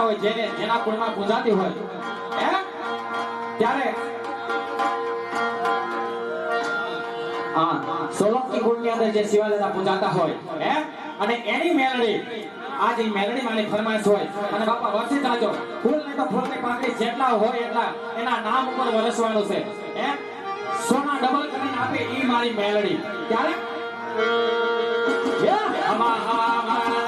હોય જેને જેના કુળમાં પૂજાતી હોય હે ત્યારે સોલંકી કુળની અંદર જે શિવાલાલના પૂજાતા હોય હે અને એની મેલડી આજ એ મેલડી માની ફરમાઈશ હોય અને બાપા વર્ષી જાજો ફૂલ ને તો ફૂલ ને પાંખડી જેટલા હોય એટલા એના નામ ઉપર વરસવાનું છે હે સોના ડબલ કરીને આપે ઈ મારી મેલડી ત્યારે અમારા